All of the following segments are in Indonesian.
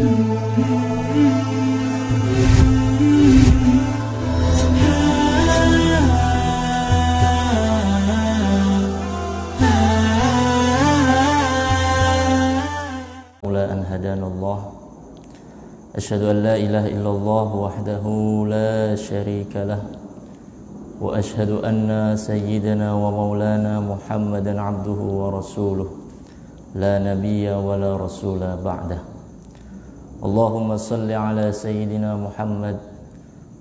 Asyhadu an la ilaha illallah wahdahu la syarika lah wa asyhadu anna sayyidana wa maulana Muhammadan abduhu wa rasuluh la nabiyya wa la rasula ba'dah. Allahumma salli ala sayyidina Muhammad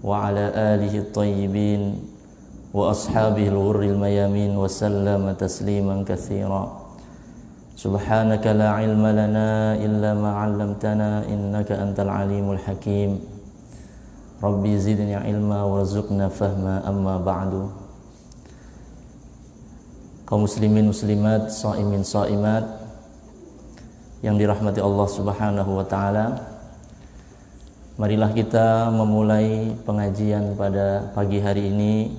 wa ala alihi at-tayyibin wa ashabihi al-ghurril mayamin wa sallama tasliman katsira. Subhanaka la ilma lana illa ma 'allamtana innaka antal alimul hakim. Rabbi zidni ilma warzuqna fahma, amma ba'du. Kaum muslimin muslimat, shaimin shaimat yang dirahmati Allah Subhanahu wa taala, marilah kita memulai pengajian pada pagi hari ini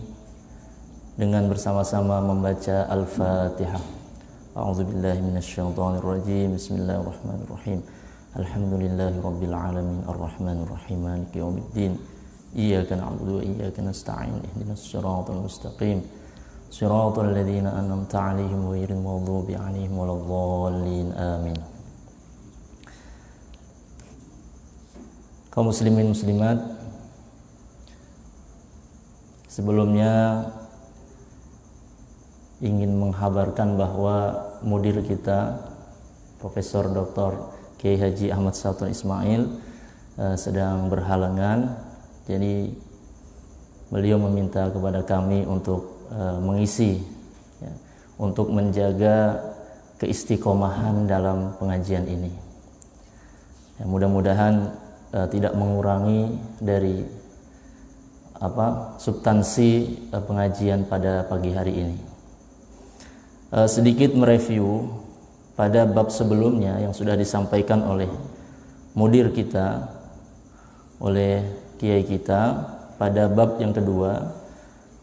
dengan bersama-sama membaca Al-Fatihah. A'udzubillahi minasyaitonir rajim. Bismillahirrahmanirrahim. Alhamdulillahi rabbil alamin arrahmanir rahim maliki yaumiddin. Iyyaka na'budu wa iyyaka nasta'in. Ihdinas siratal mustaqim. Siratal ladzina an'amta 'alaihim ghairil maghdubi 'alaihim waladdallin. Amin. Kaum muslimin muslimat, sebelumnya ingin menghabarkan bahwa mudir kita Profesor Dr. Kiai Haji Ahmad Sattur Ismail sedang berhalangan. Jadi beliau meminta kepada kami untuk mengisi ya, untuk menjaga keistiqomahan dalam pengajian ini ya, mudah-mudahan tidak mengurangi dari substansi pengajian pada pagi hari ini. Sedikit mereview pada bab sebelumnya yang sudah disampaikan oleh mudir kita, oleh kiai kita pada bab yang kedua,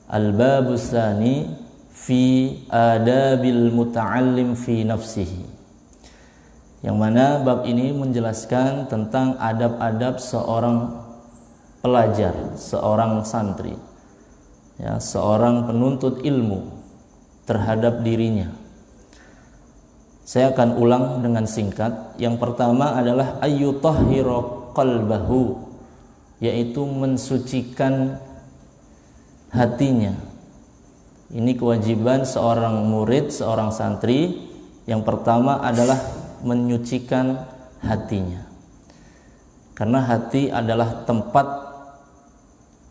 al-babus tsani fi adabil muta'allim fi nafsihi, yang mana bab ini menjelaskan tentang adab-adab seorang pelajar, seorang santri ya, seorang penuntut ilmu terhadap dirinya. Saya akan ulang dengan singkat. Yang pertama adalah ayyutahhira qalbahu, yaitu mensucikan hatinya. Ini kewajiban seorang murid, seorang santri. Yang pertama adalah menyucikan hatinya, karena hati adalah tempat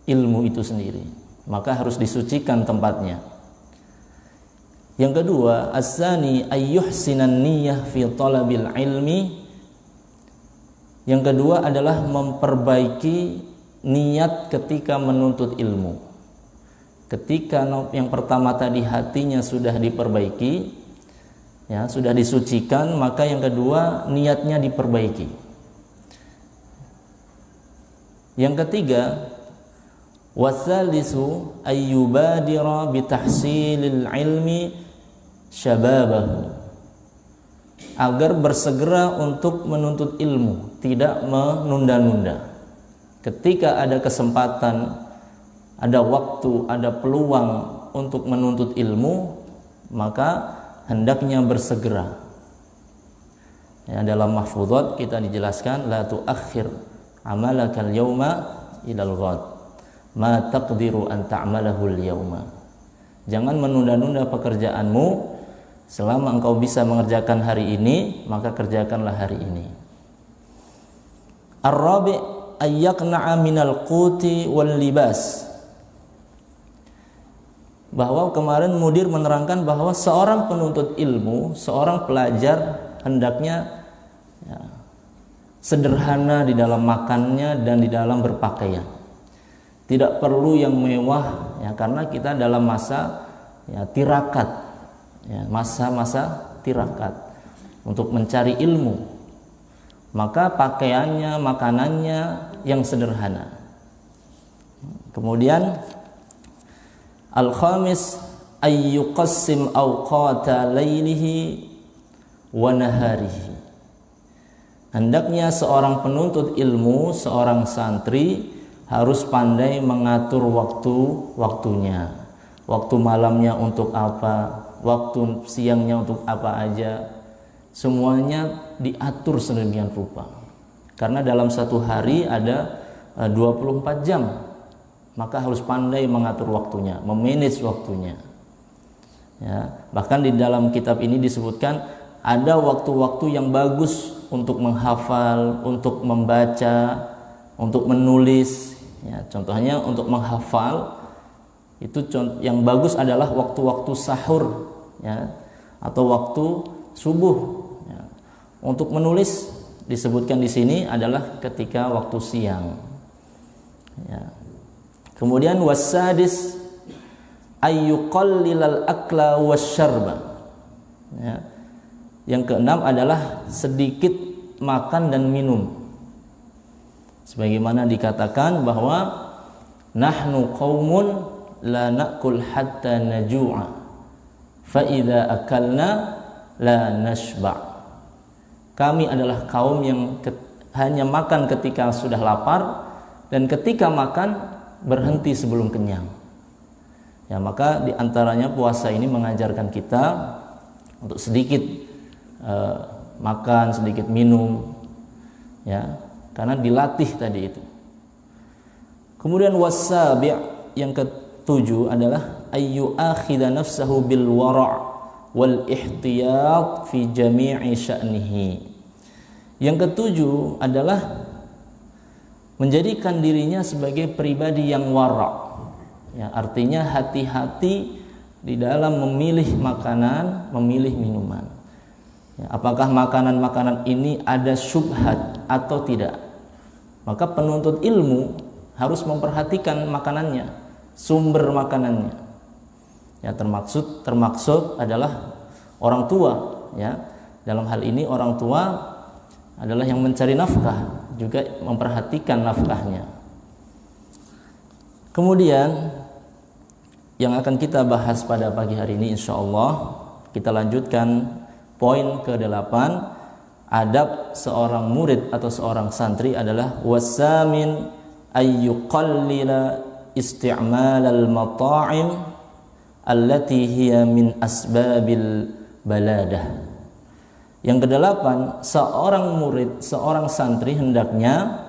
ilmu itu sendiri, maka harus disucikan tempatnya. Yang kedua, as-tsani ayyuhsinan niyyah fi talabil ilmi. Yang kedua adalah memperbaiki niat ketika menuntut ilmu. Ketika yang pertama tadi hatinya sudah diperbaiki, ya, sudah disucikan, maka yang kedua niatnya diperbaiki. Yang ketiga, wasalisu ayyubadira bitahsilil ilmi syababahu, agar bersegera untuk menuntut ilmu, tidak menunda-nunda. Ketika ada kesempatan, ada waktu, ada peluang untuk menuntut ilmu, maka hendaknya bersegera. Ya, dalam mahfudhat kita dijelaskan, la tuakhir amalakal yauma ilal ghad ma taqdiru an ta'malahu al-yauma. Jangan menunda-nunda pekerjaanmu. Selama engkau bisa mengerjakan hari ini, maka kerjakanlah hari ini. Ar-rabi' ayyaqna'a minal quti wal libas. Bahwa kemarin mudir menerangkan bahwa seorang penuntut ilmu, seorang pelajar hendaknya ya, sederhana di dalam makannya dan di dalam berpakaian. Tidak perlu yang mewah ya, karena kita dalam masa ya, tirakat. Ya, masa-masa tirakat untuk mencari ilmu, maka pakaiannya, makanannya yang sederhana. Kemudian al-khamis ayyuqassim awqata lailihi wa naharihi, Hendaknya seorang penuntut ilmu, seorang santri harus pandai mengatur waktu-waktunya. Waktu malamnya untuk apa, waktu siangnya untuk apa aja. Semuanya diatur sedemikian rupa. Karena dalam satu hari ada 24 jam. Maka harus pandai mengatur waktunya, memanage waktunya. Ya, bahkan di dalam kitab ini disebutkan ada waktu-waktu yang bagus untuk menghafal, untuk membaca, untuk menulis. Ya, contohnya untuk menghafal itu yang bagus adalah waktu-waktu sahur, ya, atau waktu subuh. Ya. Untuk menulis disebutkan di sini adalah ketika waktu siang. Ya. Kemudian wasadis ayyuqallilal akla wasyarba. Ya. Yang keenam adalah sedikit makan dan minum. Sebagaimana dikatakan bahwa nahnu qaumun la na'kul hatta naju'a fa idza akalna la nashba'. Kami adalah kaum yang hanya makan ketika sudah lapar dan ketika makan berhenti sebelum kenyang. Ya, maka diantaranya puasa ini mengajarkan kita untuk sedikit makan, sedikit minum, ya, karena dilatih tadi itu. Kemudian wasabi' yang ketujuh adalah ayyu akhidha nafsahu bil wara' wal ihtiyat fi jami'i sya'nihi. Yang ketujuh adalah menjadikan dirinya sebagai pribadi yang wara', ya, artinya hati-hati di dalam memilih makanan, memilih minuman. Ya, apakah makanan-makanan ini ada syubhat atau tidak? Maka penuntut ilmu harus memperhatikan makanannya, sumber makanannya. Ya, termaksud adalah orang tua, ya. Dalam hal ini orang tua adalah yang mencari nafkah, juga memperhatikan nafkahnya. Kemudian yang akan kita bahas pada pagi hari ini insyaallah, kita lanjutkan poin ke-8. Adab seorang murid atau seorang santri adalah wasamin ayyuqallila isti'malal mata'im allati hiya min asbabil baladah. Yang ke-8, seorang murid, seorang santri hendaknya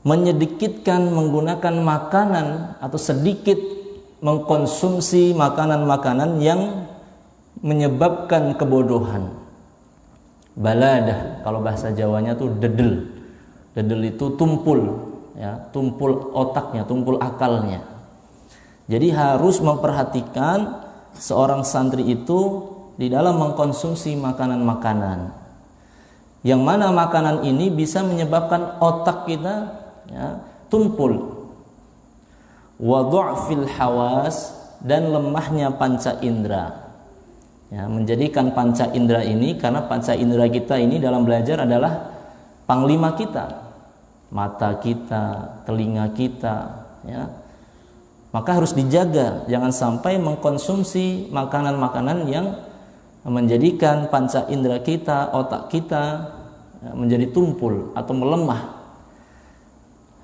menyedikitkan menggunakan makanan atau sedikit mengkonsumsi makanan-makanan yang menyebabkan kebodohan. Baladah, kalau bahasa Jawanya tuh dedel. Dedel itu tumpul, ya, tumpul otaknya, tumpul akalnya. Jadi harus memperhatikan seorang santri itu di dalam mengkonsumsi makanan-makanan. Yang mana makanan ini bisa menyebabkan otak kita, ya, tumpul. Wa du'fil hawas, dan lemahnya panca indera. Ya, menjadikan panca indera ini, karena panca indera kita ini dalam belajar adalah panglima kita, mata kita, telinga kita, ya. Maka harus dijaga, jangan sampai mengkonsumsi makanan-makanan yang menjadikan panca indera kita, otak kita, ya, menjadi tumpul atau melemah.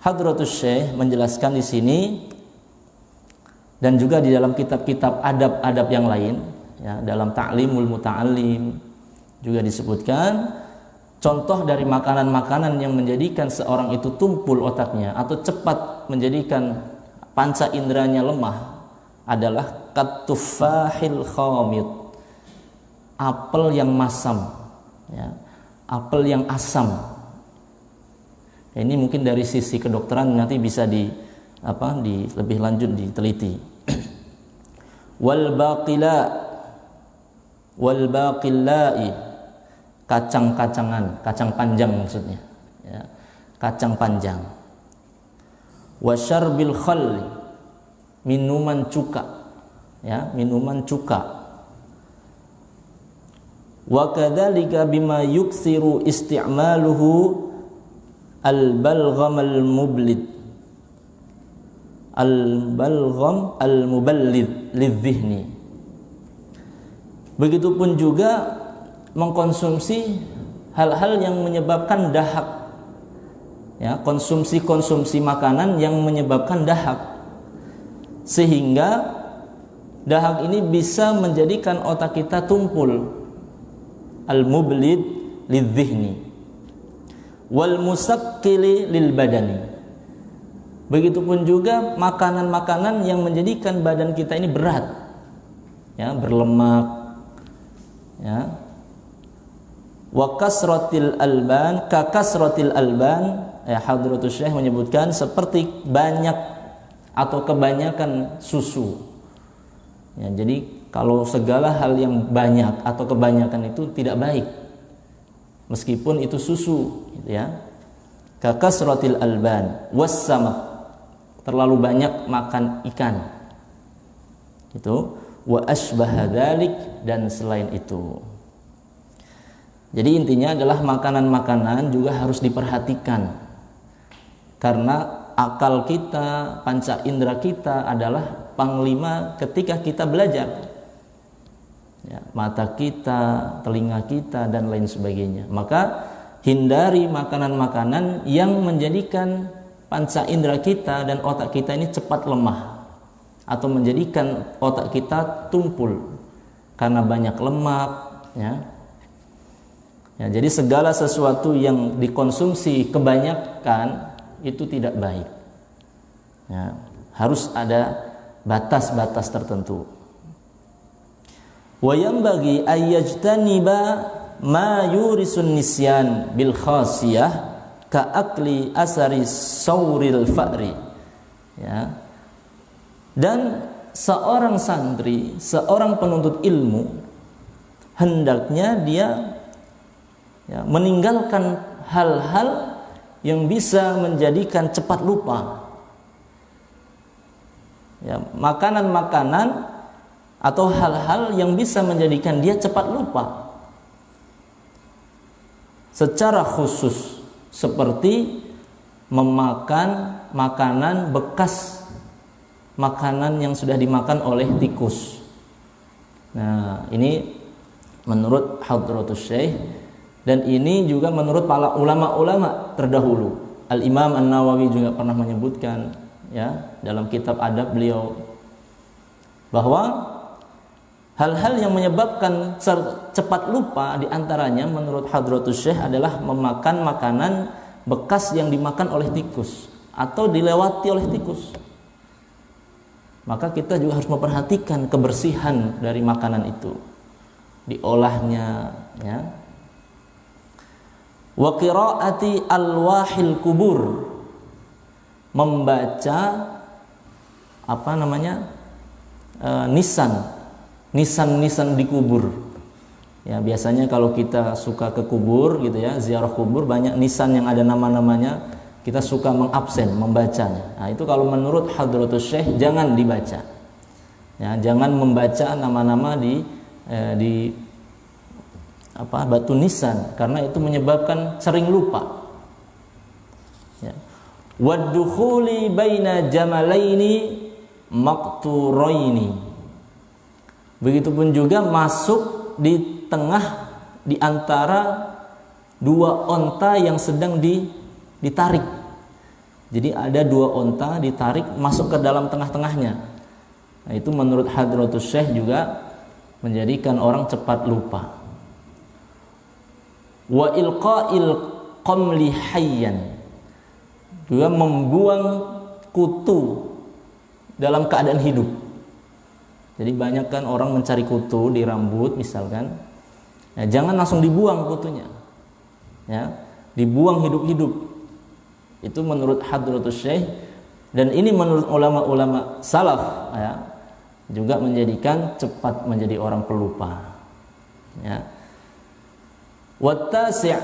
Hadratus Syekh menjelaskan di sini dan juga di dalam kitab-kitab adab-adab yang lain, ya, dalam Ta'limul Muta'allim juga disebutkan contoh dari makanan-makanan yang menjadikan seorang itu tumpul otaknya atau cepat menjadikan panca inderanya lemah adalah katufahil khamid, apel yang masam, ya, apel yang asam. Ini mungkin dari sisi kedokteran nanti bisa lebih lanjut diteliti. Wal baqillai, kacang-kacangan, kacang panjang maksudnya, ya, kacang panjang. Wasyarbil khall, minuman cuka, ya, minuman cuka. Wa kadzalika bima yuksiru isti'maluhu al-balgham al-mublid, al-balgham al-muballid lidh-dhihni. Begitupun juga mengkonsumsi hal-hal yang menyebabkan dahak, ya, konsumsi makanan yang menyebabkan dahak, sehingga dahak ini bisa menjadikan otak kita tumpul. Al-mublid lidh-dhihni wal musaqqili lil badani. Begitupun juga makanan-makanan yang menjadikan badan kita ini berat, ya, berlemak, ya. Wa kasratil alban, ka kasratil alban, ya, Hadratus Syekh menyebutkan seperti banyak atau kebanyakan susu. Ya, jadi kalau segala hal yang banyak atau kebanyakan itu tidak baik, meskipun itu susu, gitu ya. Ka kasratil alban was-samak, terlalu banyak makan ikan. Itu wa asbaha dzalik, dan selain itu. Jadi intinya adalah makanan-makanan juga harus diperhatikan, karena akal kita, panca indera kita adalah panglima ketika kita belajar, ya, mata kita, telinga kita, dan lain sebagainya. Maka hindari makanan-makanan yang menjadikan panca indera kita dan otak kita ini cepat lemah, atau menjadikan otak kita tumpul karena banyak lemak, ya. Ya, jadi segala sesuatu yang dikonsumsi kebanyakan itu tidak baik, ya, harus ada batas-batas tertentu. Wa yanbaghi ayyajtaniba ma yurisun nisyan bil khasiyah ka akli asari sauril fa'ri, ya. Dan seorang santri, seorang penuntut ilmu, hendaknya dia, ya, meninggalkan hal-hal yang bisa menjadikan cepat lupa, ya, makanan-makanan atau hal-hal yang bisa menjadikan dia cepat lupa. Secara khusus seperti memakan makanan bekas, makanan yang sudah dimakan oleh tikus. Nah, ini menurut Hadratus Syekh, dan ini juga menurut para ulama-ulama terdahulu. Al-Imam An-Nawawi juga pernah menyebutkan, ya, dalam kitab adab beliau, bahwa hal-hal yang menyebabkan cepat lupa diantaranya menurut Hadratus Syekh adalah memakan makanan bekas yang dimakan oleh tikus atau dilewati oleh tikus. Maka kita juga harus memperhatikan kebersihan dari makanan itu, diolahnya, ya. Wa qiraati alwahil kubur, membaca nisan di kubur. Ya, biasanya kalau kita suka ke kubur, gitu ya, ziarah kubur, banyak nisan yang ada nama-namanya, kita suka mengabsen membacanya. Nah, itu kalau menurut Hadratus Syekh jangan dibaca. Ya, jangan membaca nama-nama di batu nisan, karena itu menyebabkan sering lupa. Ya. Waddukhuli baina jamalaini maqturaini. Begitupun juga masuk di tengah, di antara dua onta yang sedang ditarik. Jadi ada dua onta ditarik masuk ke dalam tengah-tengahnya. Nah, itu menurut Hadratus Syekh juga menjadikan orang cepat lupa. Wa ilqa'il qamli hayyan, juga membuang kutu dalam keadaan hidup. Jadi banyak kan orang mencari kutu di rambut misalkan, ya, jangan langsung dibuang kutunya, ya, dibuang hidup-hidup. Itu menurut Hadratus Syekh, dan ini menurut ulama-ulama salaf, ya, juga menjadikan cepat menjadi orang pelupa, ya. Wattasi',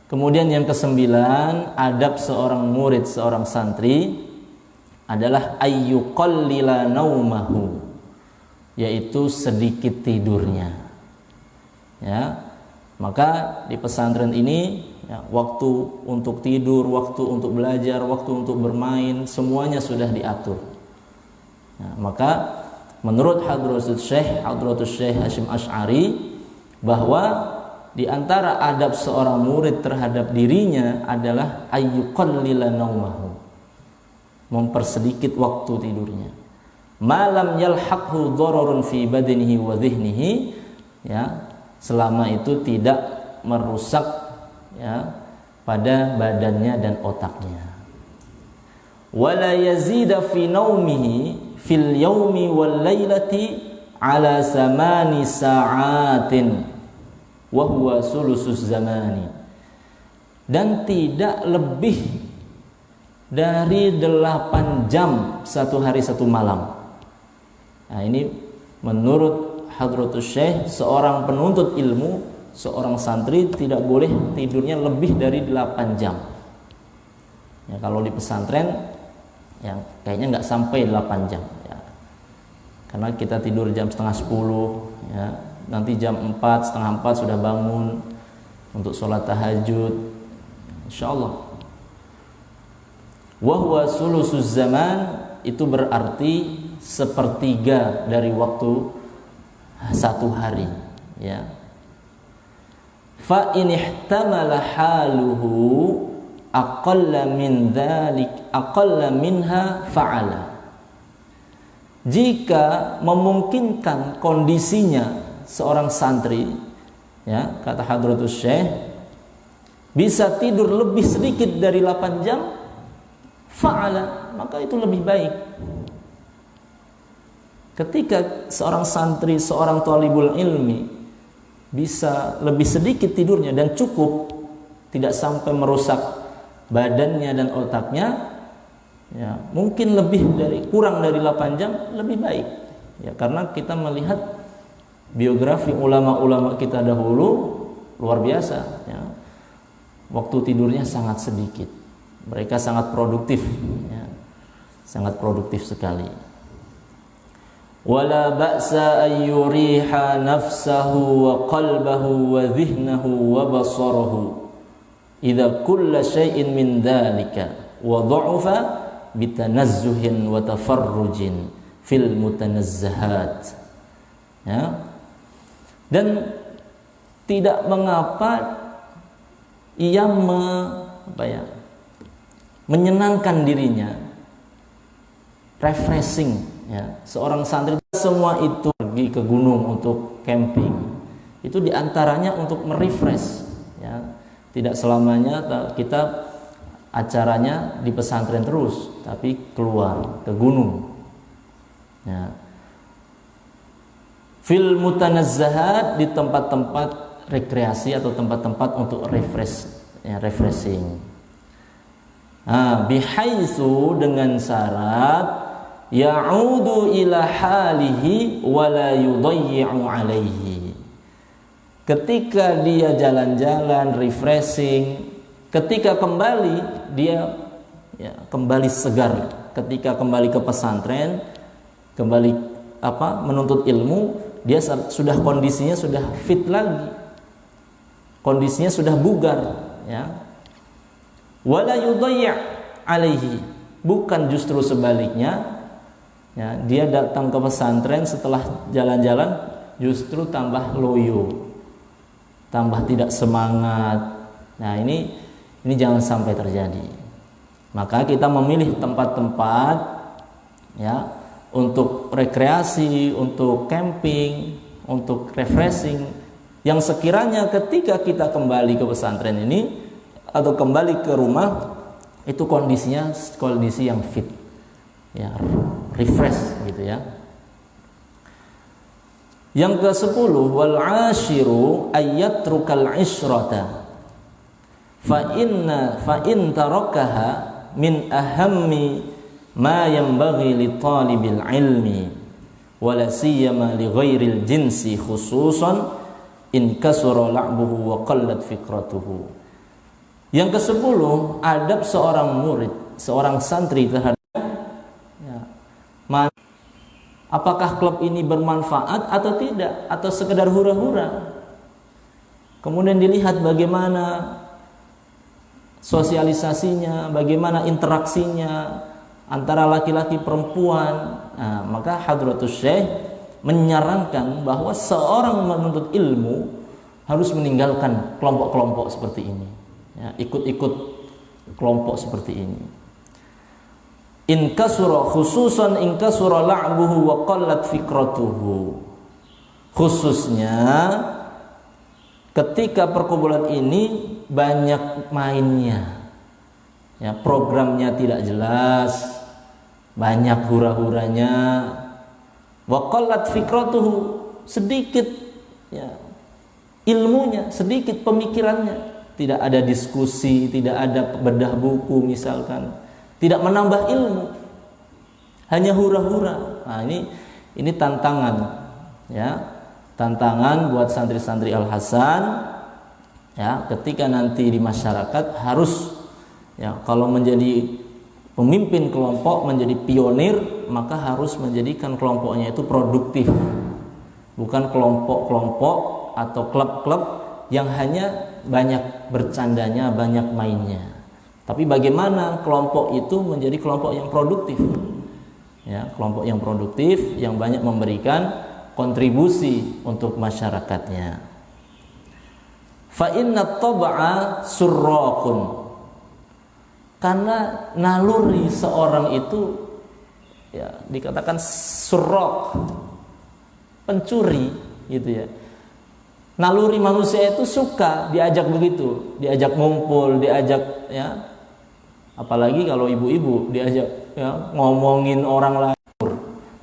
kemudian yang ke-9, adab seorang murid, seorang santri adalah ayyuqallila naumahu, yaitu sedikit tidurnya, ya. Maka di pesantren ini, ya, waktu untuk tidur, waktu untuk belajar, waktu untuk bermain, semuanya sudah diatur. Nah, maka menurut Hadratus Syekh Hasyim Asy'ari, bahwa di antara adab seorang murid terhadap dirinya adalah ayyuqallila naumahu, mempersedikit waktu tidurnya. Malam yalhaqhu dhararun fi badanihi wa dhihnihi, ya, selama itu tidak merusak, ya, pada badannya dan otaknya. Wala yazida fi naumihi fil yaumi wal lailati ala samani sa'atin wa huwa sulusus zamani, dan tidak lebih dari 8 jam satu hari satu malam. Nah, ini menurut Hadratus Syekh, seorang penuntut ilmu, seorang santri tidak boleh tidurnya lebih dari 8 jam. Ya, kalau di pesantren ya kayaknya nggak sampai 8 jam, ya. Karena kita tidur jam setengah 10, ya. Nanti jam 4, setengah 4 sudah bangun untuk sholat tahajud, insyaallah. Wa huwa sulusuz zaman, itu berarti sepertiga dari waktu satu hari, ya. Fa in ihtamala haluhu aqalla min dzalik aqalla minha fa'ala. Jika memungkinkan kondisinya seorang santri, ya, kata Hadratus Syekh, bisa tidur lebih sedikit dari 8 jam, fa'ala, maka itu lebih baik. Ketika seorang santri, seorang thalibul ilmi bisa lebih sedikit tidurnya dan cukup, tidak sampai merusak badannya dan otaknya, ya, mungkin kurang dari 8 jam lebih baik, ya, karena kita melihat biografi ulama-ulama kita dahulu luar biasa, ya. Waktu tidurnya sangat sedikit, mereka sangat produktif, ya, sangat produktif sekali. Wala ba'sa an yuriha nafsahu wa qalbahu wa dhihnahu wa basarahu idza kulla syai'in min dhalika wa dha'afa bitanazzuhin wa tafarrujin fil mutanazzahat, ya. Dan tidak mengapa ia menyenangkan dirinya, refreshing, ya. Seorang santri semua itu pergi ke gunung untuk camping, itu diantaranya untuk merefresh, ya. Tidak selamanya kita acaranya di pesantren terus, tapi keluar ke gunung, ya. Fil mutanazzahat, di tempat-tempat rekreasi atau tempat-tempat untuk refreshing. Bihaitsu, dengan syarat ya'udu ila halihi wa la yudayyi'u alaihi. Ketika dia jalan-jalan refreshing, ketika kembali dia, ya, kembali segar. Ketika kembali ke pesantren, kembali menuntut ilmu, dia sudah kondisinya sudah fit lagi, kondisinya sudah bugar, ya. Wala yudayyi' alaihi, bukan justru sebaliknya, ya, dia datang ke pesantren setelah jalan-jalan justru tambah loyo, tambah tidak semangat. Nah, ini jangan sampai terjadi. Maka kita memilih tempat-tempat, ya, untuk rekreasi, untuk camping, untuk refreshing, yang sekiranya ketika kita kembali ke pesantren ini atau kembali ke rumah itu kondisinya kondisi yang fit, ya, refresh gitu, ya. Yang ke-10, wal 'ashiru ayyatrukal 'ishrata fa in tarakaha min ahammi ma yanbaghi li talibil ilmi wala siyama li ghairil jinsi khususan in kasura la'buhu wa qallat fikratuhu. Yang ke-10, adab seorang murid, seorang santri terhadap, ya, apakah klub ini bermanfaat atau tidak, atau sekedar hura-hura. Kemudian dilihat bagaimana sosialisasinya, bagaimana interaksinya antara laki-laki perempuan. Nah, maka Hadratus Syekh menyarankan bahwa seorang menuntut ilmu harus meninggalkan kelompok-kelompok seperti ini, ya, ikut-ikut kelompok seperti ini. Inkasura khususan inkasura la'buhu wa qallat fikratuhu. Khususnya ketika perkumpulan ini banyak mainnya, ya, programnya tidak jelas, banyak hura-huranya, wa qallat fikratuhu, sedikit, ya, ilmunya, sedikit pemikirannya, tidak ada diskusi, tidak ada bedah buku misalkan, tidak menambah ilmu, hanya hura-hura. Nah, ini tantangan, ya, tantangan buat santri-santri Al Hasan, ya, ketika nanti di masyarakat harus, ya, kalau menjadi pemimpin kelompok, menjadi pionir, maka harus menjadikan kelompoknya itu produktif, bukan kelompok-kelompok atau klub-klub yang hanya banyak bercandanya, banyak mainnya. Tapi bagaimana kelompok itu menjadi kelompok yang produktif, ya, kelompok yang produktif yang banyak memberikan kontribusi untuk masyarakatnya. Fa inna tab'a surraqun, karena naluri seorang itu, ya, dikatakan surraq, pencuri, gitu ya. Naluri manusia itu suka diajak begitu, diajak ngumpul, diajak, ya, apalagi kalau ibu-ibu diajak, ya, ngomongin orang lain,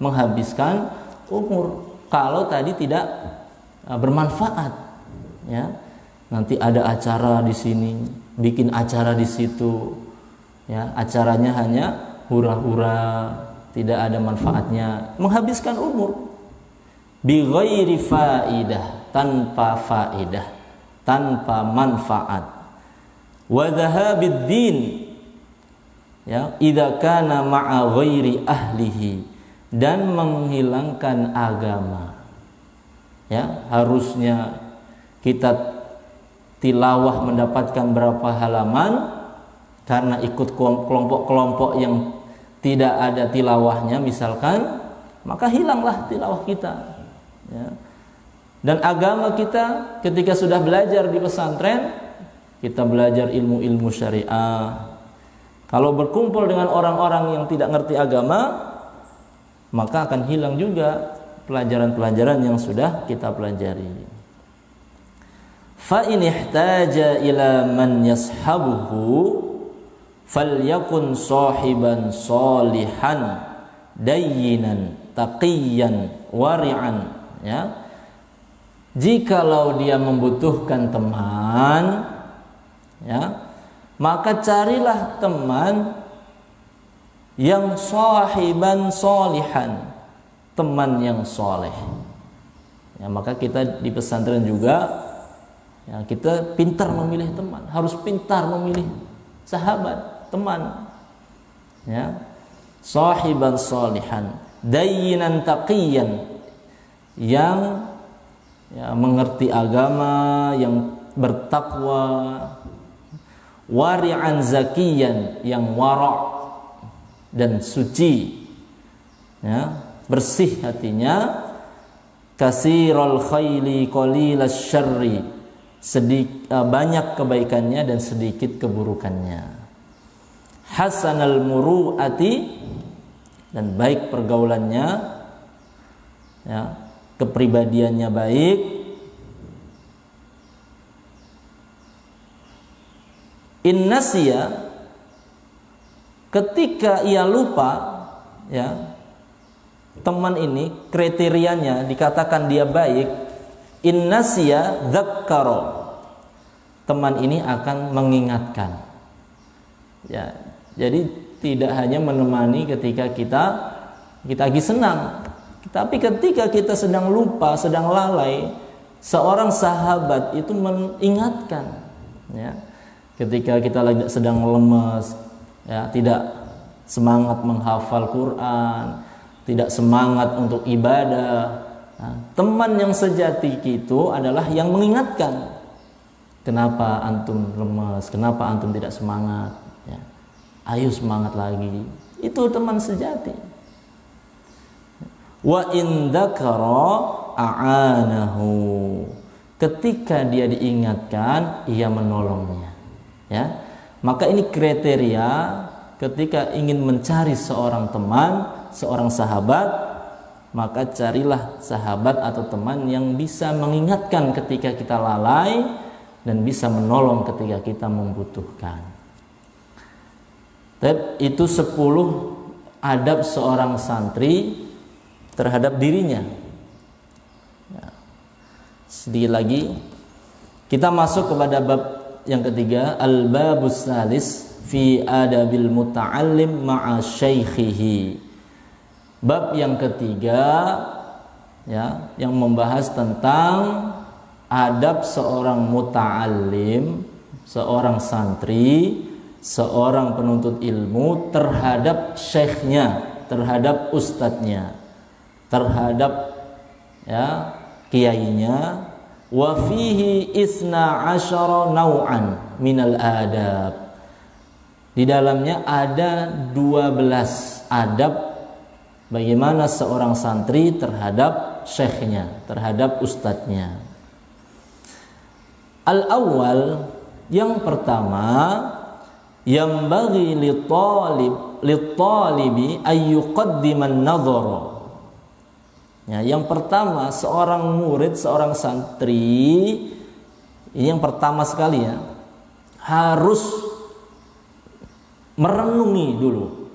menghabiskan umur kalau tadi tidak bermanfaat, ya. Nanti ada acara di sini, bikin acara di situ, ya, acaranya hanya hura-hura, tidak ada manfaatnya, menghabiskan umur bi ghairi faidah, tanpa faidah, tanpa manfaat. Wa dhahabid din, ya, idza kana ma'a ghairi ahlihi, dan menghilangkan agama. Ya, harusnya kita tilawah mendapatkan berapa halaman, karena ikut kelompok-kelompok yang tidak ada tilawahnya misalkan, maka hilanglah tilawah kita, ya. Dan agama kita ketika sudah belajar di pesantren, kita belajar ilmu-ilmu syariah. Kalau berkumpul dengan orang-orang yang tidak ngerti agama, maka akan hilang juga pelajaran-pelajaran yang sudah kita pelajari. Fa in ihtaja ila man yashabuhu falyakun sahiban salihan dayyinan taqiyan wari'an, ya. Jikalau dia membutuhkan teman, ya, maka carilah teman yang sahiban salihan, teman yang soleh. Ya, maka kita di pesantren juga, ya, kita pintar memilih teman, harus pintar memilih sahabat, teman, ya. Sahiban salihan, dayyinan taqiyan, yang, ya, mengerti agama, yang bertakwa, wari'an zakiyan, yang wara' dan suci, ya, bersih hatinya, kasirul khaili qalilas syarri, banyak kebaikannya dan sedikit keburukannya, hasanal muru'ati, dan baik pergaulannya, ya, kepribadiannya baik, innasiya, ketika ia lupa, ya, teman ini kriterianya dikatakan dia baik, innasiya dzakkara, teman ini akan mengingatkan, ya. Jadi tidak hanya menemani ketika kita lagi senang, tapi ketika kita sedang lupa, sedang lalai, seorang sahabat itu mengingatkan, ya. Ketika kita lagi sedang lemas, ya, tidak semangat menghafal Quran, tidak semangat untuk ibadah, nah, teman yang sejati itu adalah yang mengingatkan, kenapa antum lemas, kenapa antum tidak semangat, ya, ayo semangat lagi. Itu teman sejati. Wa in dzakara a'anahu, ketika dia diingatkan, ia menolongnya. Ya, maka ini kriteria ketika ingin mencari seorang teman, seorang sahabat, maka carilah sahabat atau teman yang bisa mengingatkan ketika kita lalai dan bisa menolong ketika kita membutuhkan. Itu 10 adab seorang santri terhadap dirinya. Sedikit lagi kita masuk kepada bab yang ketiga, al-babus salis fi adabil muta'allim ma'a syaikhihi. Bab yang ketiga, ya, yang membahas tentang adab seorang muta'allim, seorang santri, seorang penuntut ilmu terhadap syekhnya, terhadap ustadznya, terhadap, ya, kiainya. Wa fihi isna asyara naw'an minal adab. Di dalamnya ada 12 adab bagaimana seorang santri terhadap syekhnya, terhadap ustadznya. Al-awwal, yang pertama, yang bagi li-talibi ayyuqaddiman nadhara. Ya, yang pertama, seorang murid, seorang santri, ini yang pertama sekali ya, harus merenungi dulu.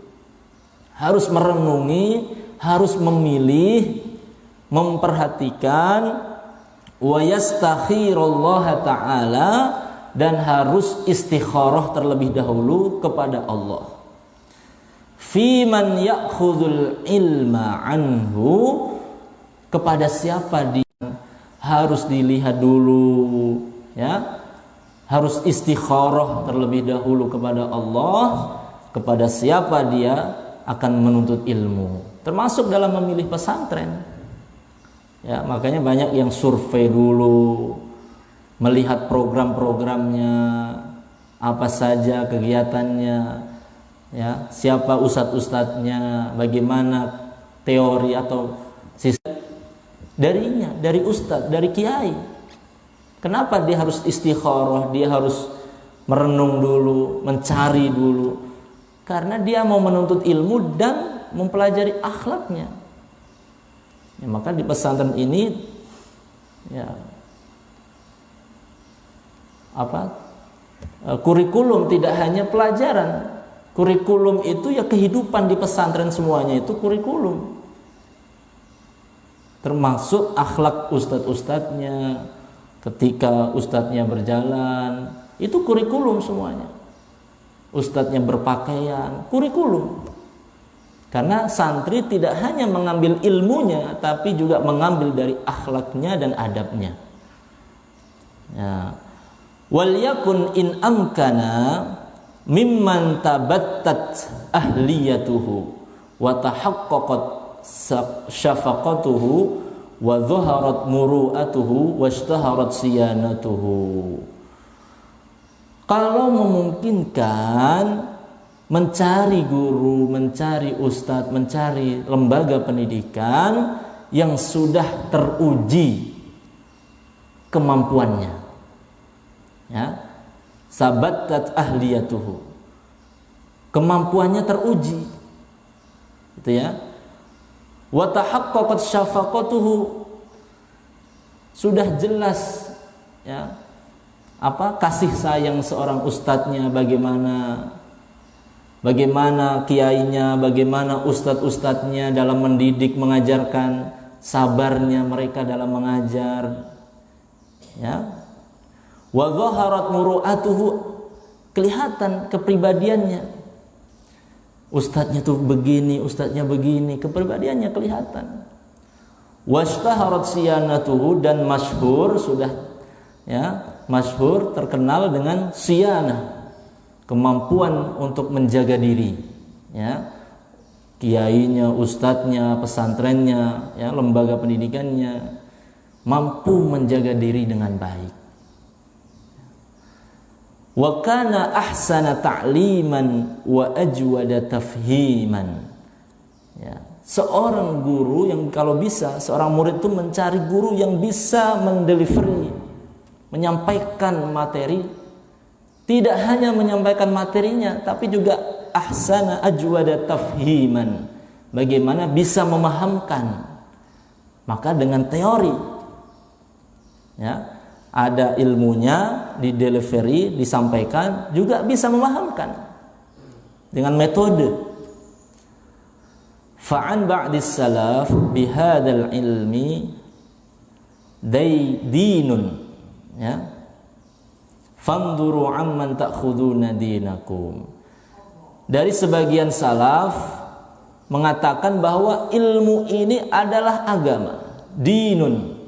Harus merenungi, harus memilih, memperhatikan, wa yastakhirullah ta'ala, dan harus istikharah terlebih dahulu kepada Allah. Fi man ya'khudhul ilma anhu, kepada siapa dia harus dilihat dulu, ya. Harus istikharah terlebih dahulu kepada Allah, kepada siapa dia akan menuntut ilmu, termasuk dalam memilih pesantren. Ya, makanya banyak yang survei dulu, melihat program-programnya, apa saja kegiatannya, ya, siapa ustadz-ustadznya, bagaimana teori atau sistem darinya, dari ustadz, dari kiai. Kenapa dia harus istikharah, dia harus merenung dulu, mencari dulu? Karena dia mau menuntut ilmu dan mempelajari akhlaknya. Ya, maka di pesantren ini, ya, kurikulum tidak hanya pelajaran. Kurikulum itu ya kehidupan di pesantren, semuanya itu kurikulum. Termasuk akhlak ustadz-ustadznya, ketika ustadznya berjalan, itu kurikulum semuanya. Ustadznya berpakaian, kurikulum. Karena santri tidak hanya mengambil ilmunya, tapi juga mengambil dari akhlaknya dan adabnya. Ya. Wal yakun in amkana mimman tabattat ahliyatuhu wa tahaqqaqat syafaqatuhu wa dhaharat muru'atuhu wa ishtaharat siyanatuhu. Kalau memungkinkan, mencari guru, mencari ustadz, mencari lembaga pendidikan yang sudah teruji kemampuannya, ya, sabatat ahliyatuhu, kemampuannya teruji, gitu ya. Wa tahaqqaqat syafaqatuhu, sudah jelas, ya, apa kasih sayang seorang ustadznya, bagaimana kiainya, bagaimana ustadz-ustadznya dalam mendidik, mengajarkan, sabarnya mereka dalam mengajar, ya. Wa dhaharat muru'atuhu, kelihatan kepribadiannya. Ustadznya tuh begini, ustadznya begini, kepribadiannya kelihatan. Washtaharat siyanatuhu, dan masyhur, sudah, ya, masyhur, terkenal dengan siyanah, kemampuan untuk menjaga diri, ya. Kiainya, ustadznya, pesantrennya, ya, lembaga pendidikannya mampu menjaga diri dengan baik. Wa kana ahsana ta'liman wa ajwada tafhiman. Ya, seorang guru yang kalau bisa, seorang murid itu mencari guru yang bisa mendelivery, menyampaikan materi, tidak hanya menyampaikan materinya, tapi juga ahsana ajwada tafhiman, bagaimana bisa memahamkan. Maka dengan teori, ya, ada ilmunya di delivery, disampaikan, juga bisa memahamkan dengan metode. Fa'an ba'dis salaf bihadzal ilmi dinun, ya, fanzuru amman ta'khuduna dinakum. Dari sebagian salaf mengatakan bahwa ilmu ini adalah agama, dinun.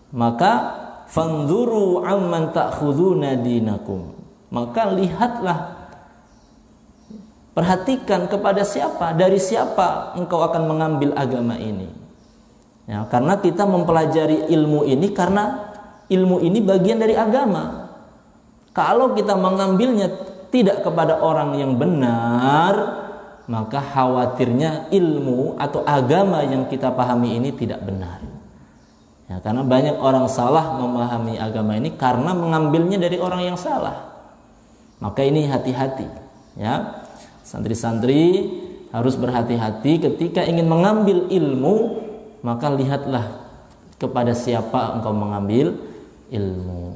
Maka fanzuru amman ta'khuduna dinakum, maka lihatlah, perhatikan kepada siapa, dari siapa engkau akan mengambil agama ini. Ya, karena kita mempelajari ilmu ini karena ilmu ini bagian dari agama. Kalau kita mengambilnya tidak kepada orang yang benar, maka khawatirnya ilmu atau agama yang kita pahami ini tidak benar. Ya, karena banyak orang salah memahami agama ini karena mengambilnya dari orang yang salah. Maka ini hati-hati, ya. Santri-santri harus berhati-hati ketika ingin mengambil ilmu, maka lihatlah kepada siapa engkau mengambil ilmu.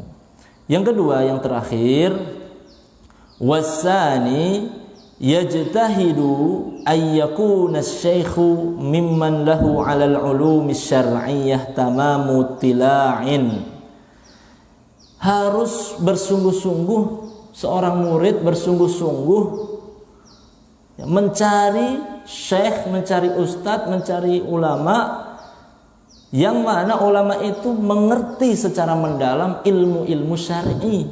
Yang kedua, yang terakhir, wasani yajtahidu ayyakuna asy-syaikhu mimman lahu 'alal 'ulumi syar'iyyah tamamu tila'in. Harus bersungguh-sungguh, seorang murid bersungguh-sungguh mencari syekh, mencari ustadz, mencari ulama, yang mana ulama itu mengerti secara mendalam ilmu-ilmu syar'i,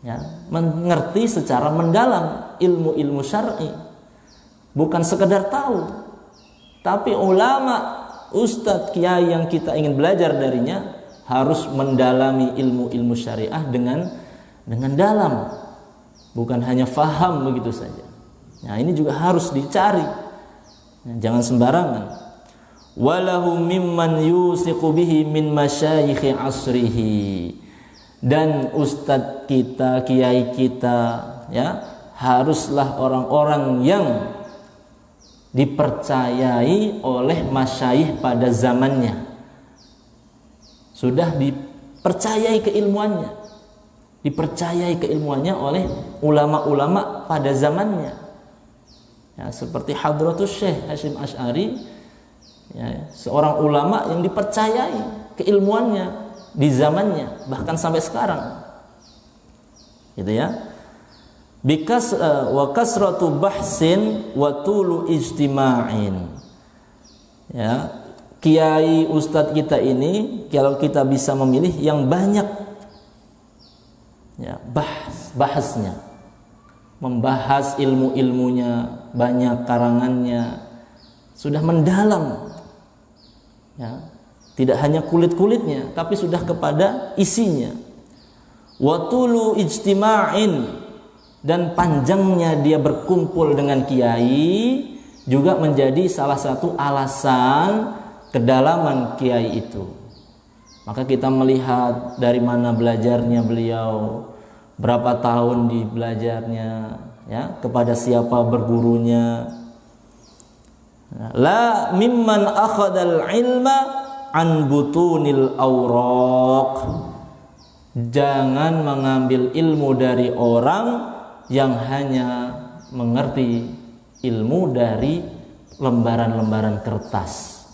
ya, mengerti secara mendalam ilmu-ilmu syar'i, bukan sekedar tahu, tapi ulama, ustadz, kiai yang kita ingin belajar darinya harus mendalami ilmu-ilmu syariah dengan dalam, bukan hanya faham begitu saja. Nah, ini juga harus dicari, jangan sembarangan. Walahu mimman yusiqu bihi min masyayikhi asrihi, dan ustadz kita, kiai kita, ya, haruslah orang-orang yang dipercayai oleh masyayikh pada zamannya, sudah dipercayai keilmuannya oleh ulama-ulama pada zamannya. Ya, seperti Hadratus Syekh Hasyim Asy'ari, ya, seorang ulama yang dipercayai keilmuannya di zamannya, bahkan sampai sekarang, gitu ya. Bikas wa kasratu bahsin wa tulu ijtima'in. Ya, kiai ustadz kita ini, kalau kita bisa memilih yang banyak, ya, bahasnya, membahas ilmu-ilmunya, banyak karangannya, sudah mendalam, ya, tidak hanya kulit-kulitnya, tapi sudah kepada isinya. Watulu ijtima'in, dan panjangnya dia berkumpul dengan kiai juga menjadi salah satu alasan kedalaman kiai itu. Maka kita melihat dari mana belajarnya beliau, berapa tahun di belajarnya, ya, kepada siapa bergurunya. La mimman akhadal ilma an butunil awraq. Jangan mengambil ilmu dari orang yang hanya mengerti ilmu dari lembaran-lembaran kertas.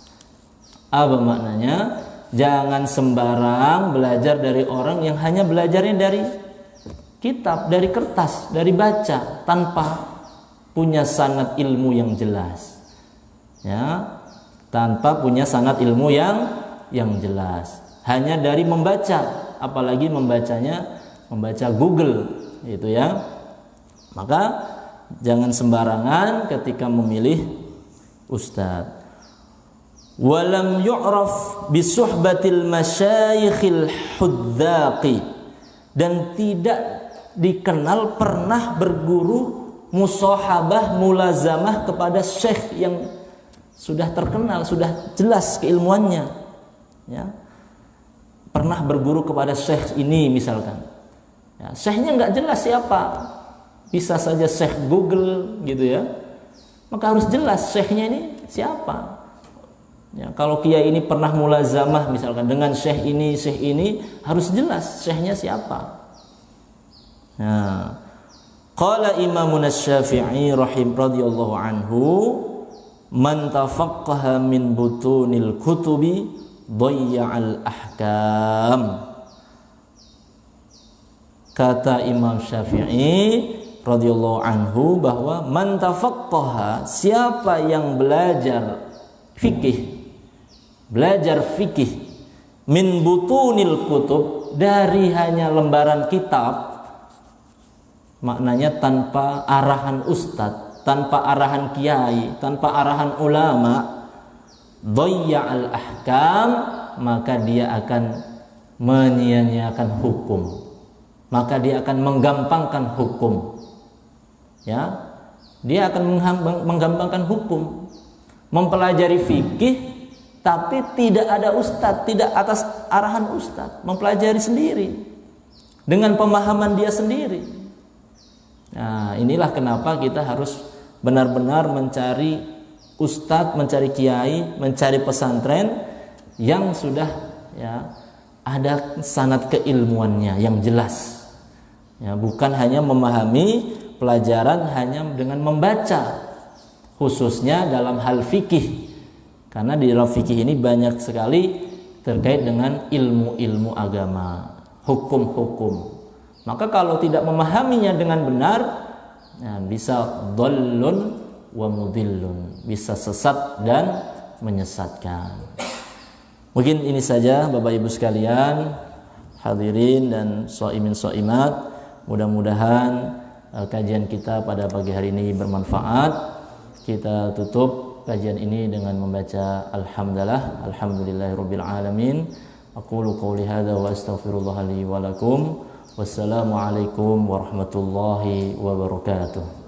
Apa maknanya? Jangan sembarang belajar dari orang yang hanya belajarnya dari kitab, dari kertas, dari baca, tanpa punya sanad ilmu yang jelas, ya, tanpa punya sanad ilmu yang jelas, hanya dari membaca, apalagi membaca Google, gitu ya. Maka jangan sembarangan ketika memilih ustadz. Walam yu'raf bisuhbatil masyayikhil hudzaqi, dan tidak dikenal pernah berguru musahabah, mulazamah kepada syekh yang sudah terkenal, sudah jelas keilmuannya, ya. pernah berguru kepada syekh ini misalkan. Ya, syekhnya nggak jelas siapa. Bisa saja syekh Google gitu ya. Maka harus jelas syekhnya ini siapa. Ya, kalau kiai ini pernah mulazamah misalkan dengan syekh ini harus jelas syekhnya siapa. Nah, qala Imamun Asy-Syafi'i radhiyallahu anhu, man tafaqqaha min butunil kutubi dhayya'al ahkam. Kata Imam Syafi'i radhiyallahu anhu bahwa man tafaqqaha, siapa yang belajar fikih min butunil kutub, dari hanya lembaran kitab, maknanya tanpa arahan ustadz, tanpa arahan kiai, tanpa arahan ulama, dhayya'al ahkam, maka dia akan menyia-nyiakan hukum, maka dia akan menggampangkan hukum. Ya, dia akan menggampangkan hukum. Mempelajari fikih tapi tidak ada ustadz, tidak atas arahan ustadz, mempelajari sendiri dengan pemahaman dia sendiri. Nah, inilah kenapa kita harus benar-benar mencari ustadz, mencari kiai, mencari pesantren yang sudah ya ada sanad keilmuannya yang jelas. Ya, bukan hanya memahami pelajaran hanya dengan membaca, khususnya dalam hal fikih. Karena di dalam fikih ini banyak sekali terkait dengan ilmu-ilmu agama, hukum-hukum. Maka kalau tidak memahaminya dengan benar, ya, bisa dhallun wa mudhillun, bisa sesat dan menyesatkan. Mungkin ini saja Bapak Ibu sekalian, hadirin dan shaimin shaimat. Mudah-mudahan kajian kita pada pagi hari ini bermanfaat. Kita tutup kajian ini dengan membaca alhamdulillahirabbil alamin. Aqulu qouli hadza wa astaghfirullah li wa lakum. Wassalamualaikum warahmatullahi wabarakatuh.